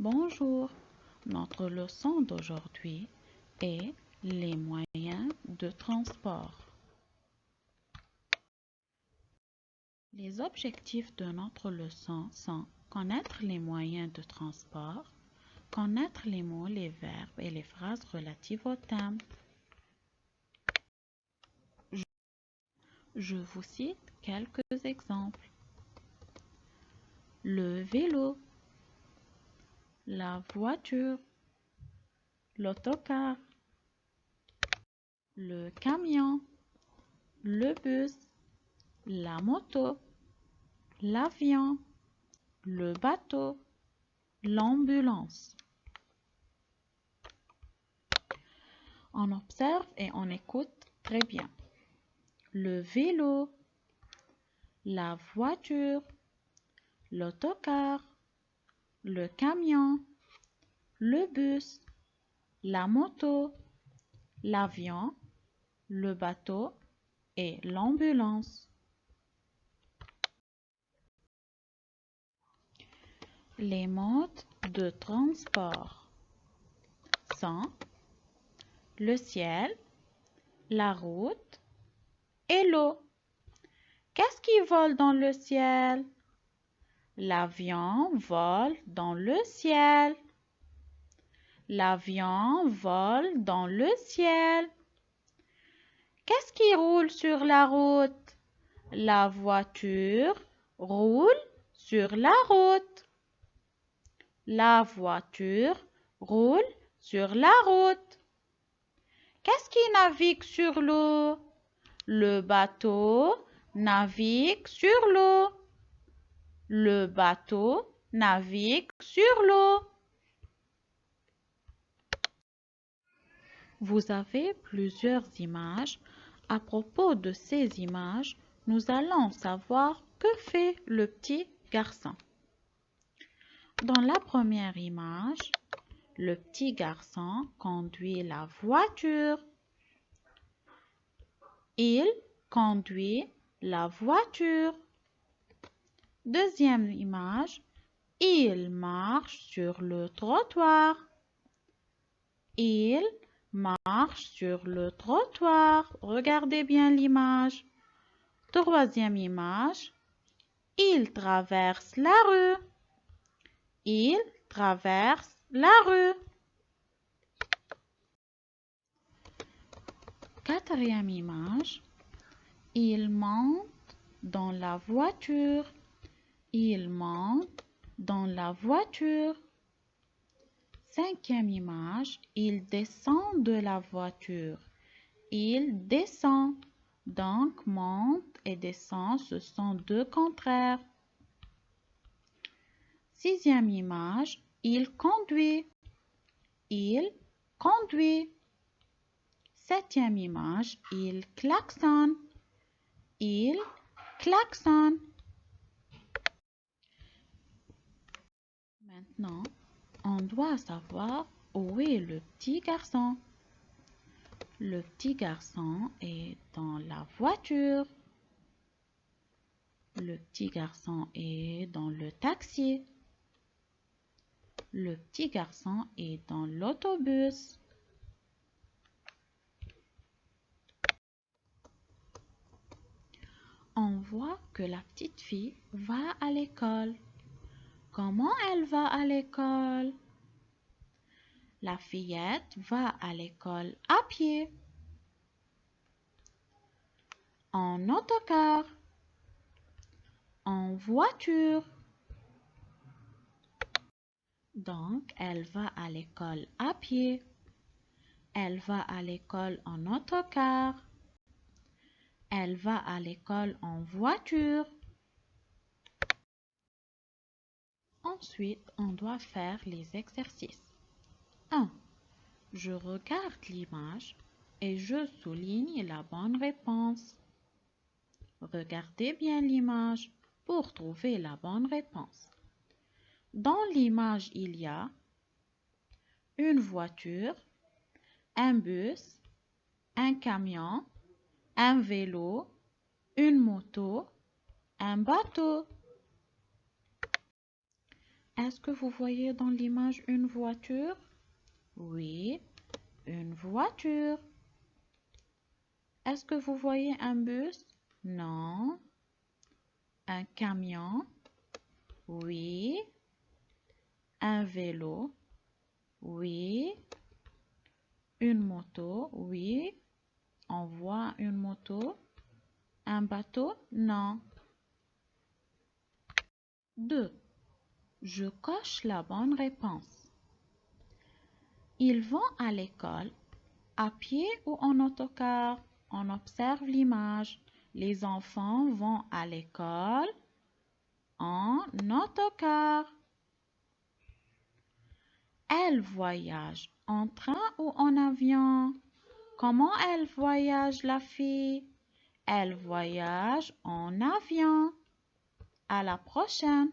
Bonjour, notre leçon d'aujourd'hui est les moyens de transport. Les objectifs de notre leçon sont connaître les moyens de transport, connaître les mots, les verbes et les phrases relatives au thème. Je vous cite quelques exemples. Le vélo, la voiture, l'autocar, le camion, le bus, la moto, l'avion, le bateau, l'ambulance. On observe et on écoute très bien. Le vélo, la voiture, l'autocar, le camion, le bus, la moto, l'avion, le bateau et l'ambulance. Les modes de transport sont le ciel, la route et l'eau. Qu'est-ce qui vole dans le ciel? L'avion vole dans le ciel. L'avion vole dans le ciel. Qu'est-ce qui roule sur la route? La voiture roule sur la route. La voiture roule sur la route. Qu'est-ce qui navigue sur l'eau? Le bateau navigue sur l'eau. Le bateau navigue sur l'eau. Vous avez plusieurs images. À propos de ces images, nous allons savoir que fait le petit garçon. Dans la première image, le petit garçon conduit la voiture. Il conduit la voiture. Deuxième image, il marche sur le trottoir. Il marche sur le trottoir. Regardez bien l'image. Troisième image, il traverse la rue. Il traverse la rue. Quatrième image, il monte dans la voiture. Il monte dans la voiture. Cinquième image, il descend de la voiture. Il descend. Donc, monte et descend, ce sont deux contraires. Sixième image, il conduit. Il conduit. Septième image, il klaxonne. Il klaxonne. Maintenant, on doit savoir où est le petit garçon. Le petit garçon est dans la voiture. Le petit garçon est dans le taxi. Le petit garçon est dans l'autobus. On voit que la petite fille va à l'école. Comment elle va à l'école? La fillette va à l'école à pied, en autocar, en voiture. Donc, elle va à l'école à pied. Elle va à l'école en autocar. Elle va à l'école en voiture. Ensuite, on doit faire les exercices. 1. Je regarde l'image et je souligne la bonne réponse. Regardez bien l'image pour trouver la bonne réponse. Dans l'image, il y a une voiture, un bus, un camion, un vélo, une moto, un bateau. Est-ce que vous voyez dans l'image une voiture? Oui, une voiture. Est-ce que vous voyez un bus? Non. Un camion? Oui. Un vélo? Oui. Une moto? Oui. On voit une moto. Un bateau? Non. 2. Je coche la bonne réponse. Ils vont à l'école à pied ou en autocar? On observe l'image. Les enfants vont à l'école en autocar. Elle voyage en train ou en avion? Comment elle voyage, la fille? Elle voyage en avion. À la prochaine.